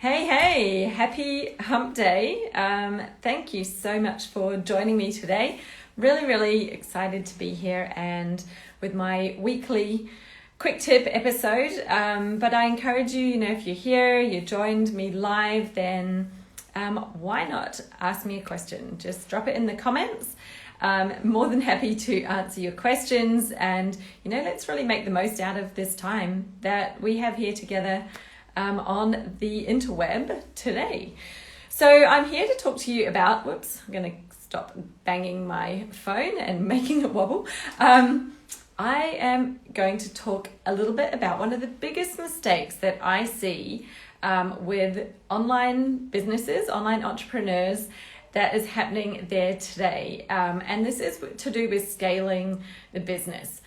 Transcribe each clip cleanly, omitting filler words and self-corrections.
Hey, happy hump day. Thank you so much for joining me today. Really excited to be here and with my weekly quick tip episode. But I encourage you, if you're here, you joined me live, then why not ask me a question? Just drop it in the comments. More than happy to answer your questions and, let's really make the most out of this time that we have here together on the interweb today. So I'm here to talk to you about, I'm going to stop banging my phone and making it wobble. I am going to talk a little bit about one of the biggest mistakes that I see with online businesses, online entrepreneurs, that is happening there today. And this is to do with scaling the business.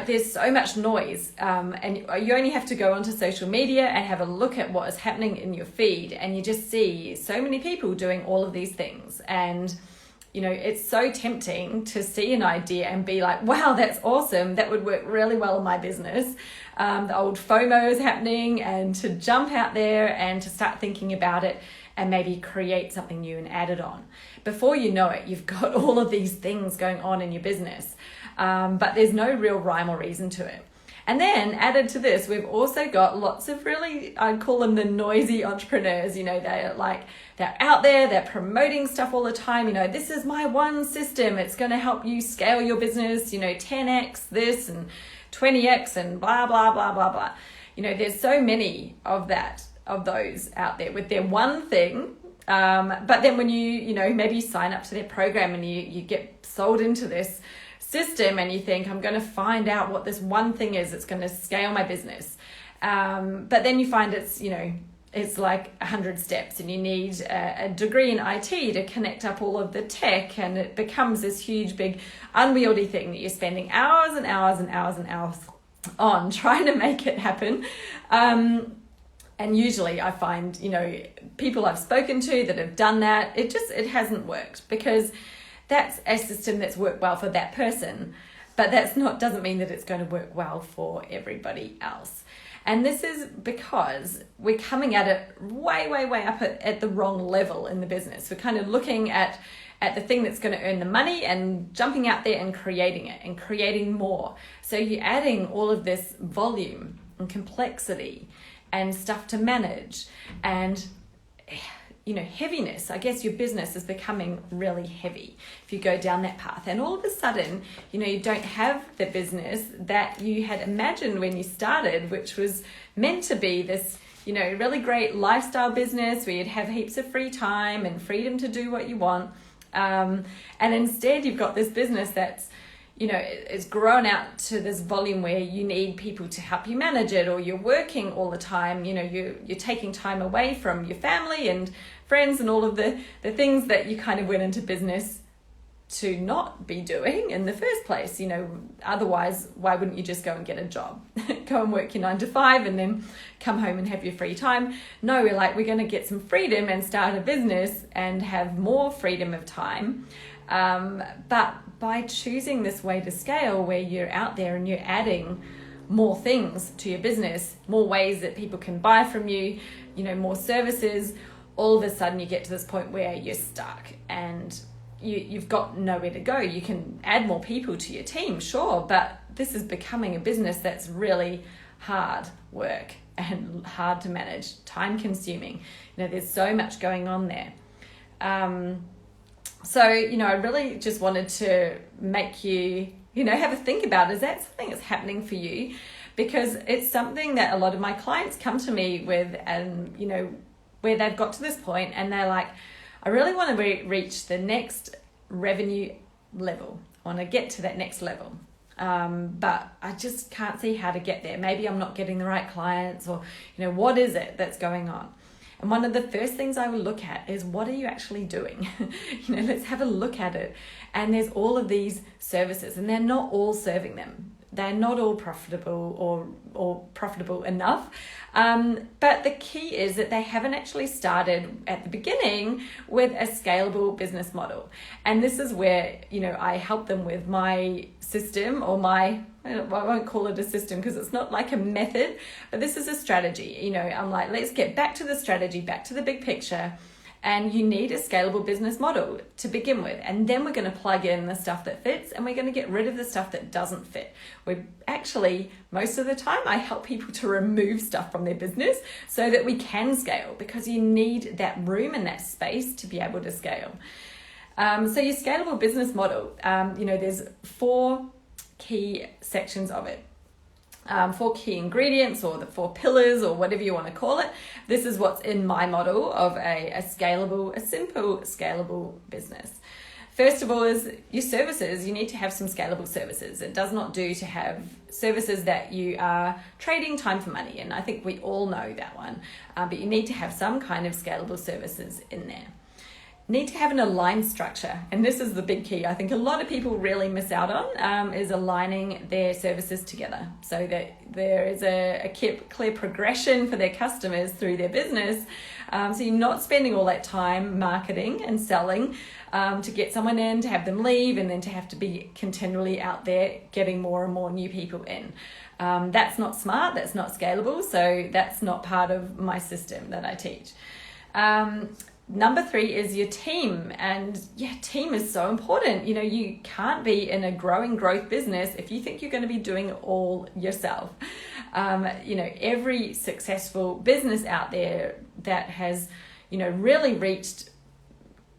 There's so much noise, and you only have to go onto social media and have a look at what is happening in your feed, and you just see so many people doing all of these things. And, it's so tempting to see an idea and be like, wow, that's awesome. That would work really well in my business. The old FOMO is happening, and to jump out there and to start thinking about it and maybe create something new and add it on. Before you know it, you've got all of these things going on in your business. But there's no real rhyme or reason to it. And then added to this, we've also got lots of really, I'd call them the noisy entrepreneurs. They're out there, they're promoting stuff all the time. This is my one system. It's going to help you scale your business, 10x this and 20x and blah, blah, blah, blah, blah. There's so many of those out there with their one thing. But then when you maybe sign up to their program and you get sold into this system and you think, I'm going to find out what this one thing is, it's going to scale my business. But then you find it's like 100 steps, and you need a degree in IT to connect up all of the tech, and it becomes this huge, big, unwieldy thing that you're spending hours and hours and hours and hours on trying to make it happen. And usually I find, people I've spoken to that have done that, it hasn't worked, because that's a system that's worked well for that person, but doesn't mean that it's going to work well for everybody else. And this is because we're coming at it way up at the wrong level in the business. We're kind of looking at the thing that's going to earn the money and jumping out there and creating it and creating more. So you're adding all of this volume and complexity and stuff to manage and heaviness. I guess your business is becoming really heavy if you go down that path. And all of a sudden, you don't have the business that you had imagined when you started, which was meant to be this, really great lifestyle business where you'd have heaps of free time and freedom to do what you want. And instead, you've got this business that's, it's grown out to this volume where you need people to help you manage it, or you're working all the time. You're taking time away from your family and friends and all of the things that you kind of went into business to not be doing in the first place. Otherwise, why wouldn't you just go and get a job? Go and work your 9 to 5 and then come home and have your free time. No, we're going to get some freedom and start a business and have more freedom of time. But by choosing this way to scale, where you're out there and you're adding more things to your business, more ways that people can buy from you, more services, all of a sudden you get to this point where you're stuck and you've got nowhere to go. You can add more people to your team, sure, but this is becoming a business that's really hard work and hard to manage, time consuming. There's so much going on there. So, I really just wanted to make you, have a think about, is that something that's happening for you? Because it's something that a lot of my clients come to me with, and, where they've got to this point and they're like, I really want to reach the next revenue level. I want to get to that next level. But I just can't see how to get there. Maybe I'm not getting the right clients, or, what is it that's going on? And one of the first things I will look at is, what are you actually doing? Let's have a look at it. And there's all of these services, and they're not all serving them. They're not all profitable or profitable enough. But the key is that they haven't actually started at the beginning with a scalable business model. And this is where, I help them with my system or I won't call it a system because it's not like a method, but this is a strategy. I'm like, let's get back to the strategy, back to the big picture. And you need a scalable business model to begin with. And then we're going to plug in the stuff that fits and we're going to get rid of the stuff that doesn't fit. Most of the time, I help people to remove stuff from their business so that we can scale, because you need that room and that space to be able to scale. So your scalable business model, there's 4 key sections of it. 4 key ingredients, or the 4 pillars, or whatever you want to call it. This is what's in my model of a simple scalable business. First of all is your services. You need to have some scalable services. It does not do to have services that you are trading time for money. And I think we all know that one. But you need to have some kind of scalable services in there. Need to have an aligned structure, and this is the big key I think a lot of people really miss out on, is aligning their services together so that there is a clear progression for their customers through their business. So you're not spending all that time marketing and selling to get someone in, to have them leave, and then to have to be continually out there getting more and more new people in. That's not smart, that's not scalable, so that's not part of my system that I teach. Number 3 is your team. And team is so important. You can't be in a growth business if you think you're going to be doing it all yourself. Every successful business out there that has, really reached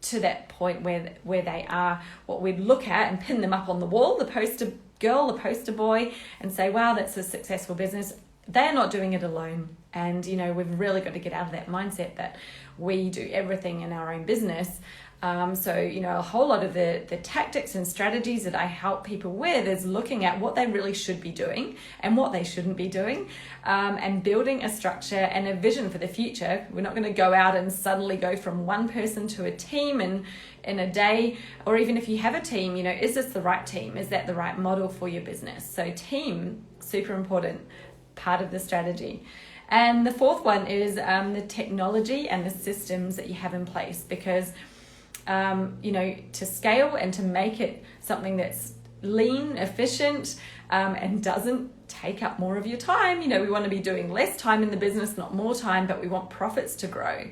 to that point where they are, what we'd look at and pin them up on the wall, the poster girl, the poster boy, and say, wow, that's a successful business. They're not doing it alone. And, we've really got to get out of that mindset that we do everything in our own business. So, a whole lot of the tactics and strategies that I help people with is looking at what they really should be doing and what they shouldn't be doing, and building a structure and a vision for the future. We're not going to go out and suddenly go from one person to a team in a day, or even if you have a team, is this the right team? Is that the right model for your business? So team, super important part of the strategy. And the 4th one is the technology and the systems that you have in place, because to scale and to make it something that's lean, efficient, and doesn't take up more of your time. We want to be doing less time in the business, not more time, but we want profits to grow.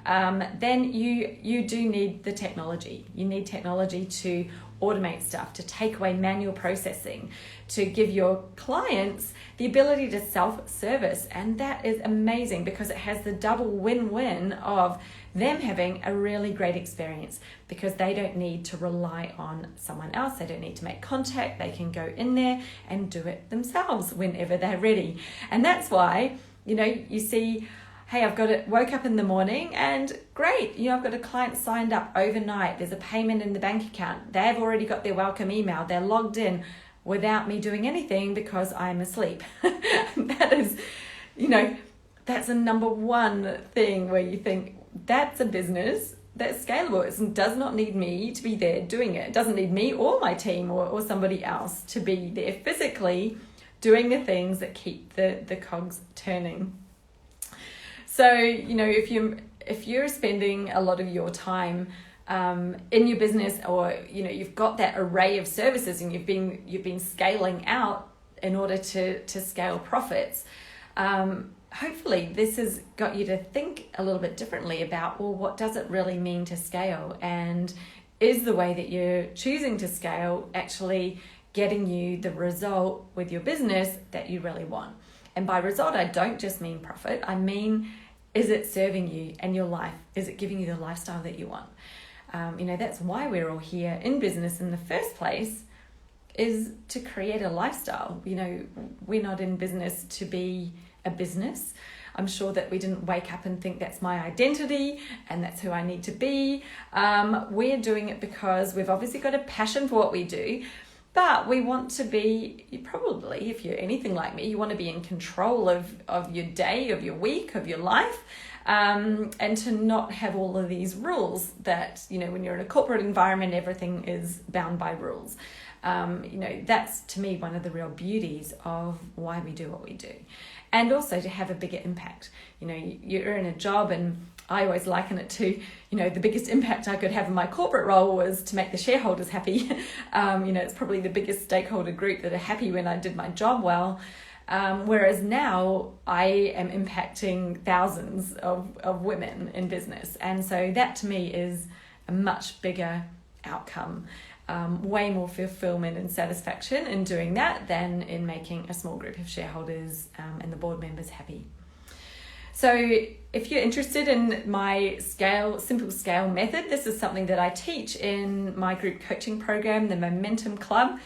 Then you do need the technology. You need technology to automate stuff, to take away manual processing, to give your clients the ability to self-service. And that is amazing because it has the double win-win of them having a really great experience, because they don't need to rely on someone else. They don't need to make contact. They can go in there and do it themselves whenever they're ready. And that's why, you see, hey, woke up in the morning and great, I've got a client signed up overnight. There's a payment in the bank account. They've already got their welcome email. They're logged in without me doing anything because I'm asleep. That is, that's a number 1 thing where you think that's a business that's scalable. It does not need me to be there doing it. It doesn't need me or my team or somebody else to be there physically doing the things that keep the cogs turning. So, if you're spending a lot of your time in your business, or, you've got that array of services and you've been scaling out in order to scale profits, hopefully this has got you to think a little bit differently about, well, what does it really mean to scale? And is the way that you're choosing to scale actually getting you the result with your business that you really want? And by result, I don't just mean profit. I mean, is it serving you and your life? Is it giving you the lifestyle that you want? That's why we're all here in business in the first place, is to create a lifestyle. We're not in business to be a business. I'm sure that we didn't wake up and think that's my identity and that's who I need to be. We're doing it because we've obviously got a passion for what we do, but we want to be, probably, if you're anything like me, you want to be in control of your day, of your week, of your life, and to not have all of these rules that, when you're in a corporate environment, everything is bound by rules. That's to me one of the real beauties of why we do what we do. And also to have a bigger impact. You're in a job, and I always liken it to, the biggest impact I could have in my corporate role was to make the shareholders happy. It's probably the biggest stakeholder group that are happy when I did my job well. Whereas now I am impacting thousands of women in business. And so that to me is a much bigger outcome, way more fulfillment and satisfaction in doing that than in making a small group of shareholders and the board members happy. So if you're interested in my simple scale method, this is something that I teach in my group coaching program, the Momentum Club,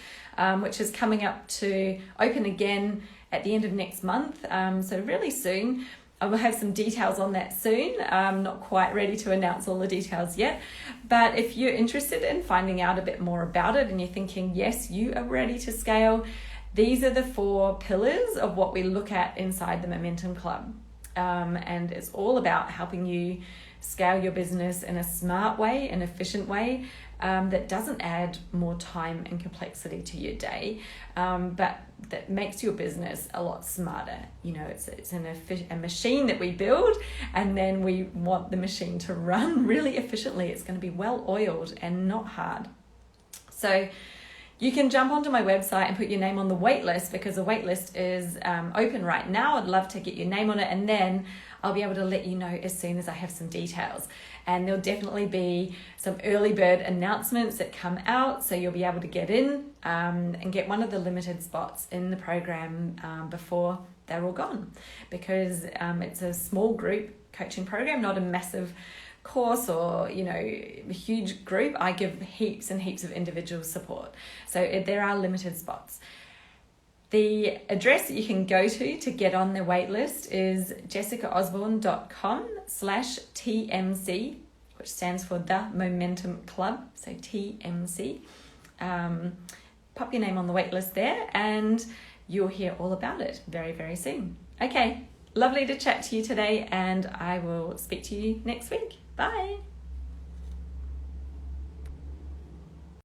which is coming up to open again at the end of next month. So really soon. I will have some details on that soon. I'm not quite ready to announce all the details yet. But if you're interested in finding out a bit more about it and you're thinking, yes, you are ready to scale, these are the 4 pillars of what we look at inside the Momentum Club. And it's all about helping you scale your business in a smart way, an efficient way, that doesn't add more time and complexity to your day, but that makes your business a lot smarter. It's a machine that we build, and then we want the machine to run really efficiently. It's going to be well oiled and not hard. So you can jump onto my website and put your name on the wait list, because the wait list is open right now. I'd love to get your name on it, and then I'll be able to let you know as soon as I have some details. And there'll definitely be some early bird announcements that come out, so you'll be able to get in and get one of the limited spots in the program before they're all gone, because it's a small group coaching program, not a massive course or a huge group. I give heaps and heaps of individual support, so there are limited spots. The address that you can go to get on the wait list is jessicaosborne.com/TMC, which stands for the Momentum Club, so TMC. Pop your name on the wait list there and you'll hear all about it very, very soon. Okay, lovely to chat to you today, and I will speak to you next week. Bye.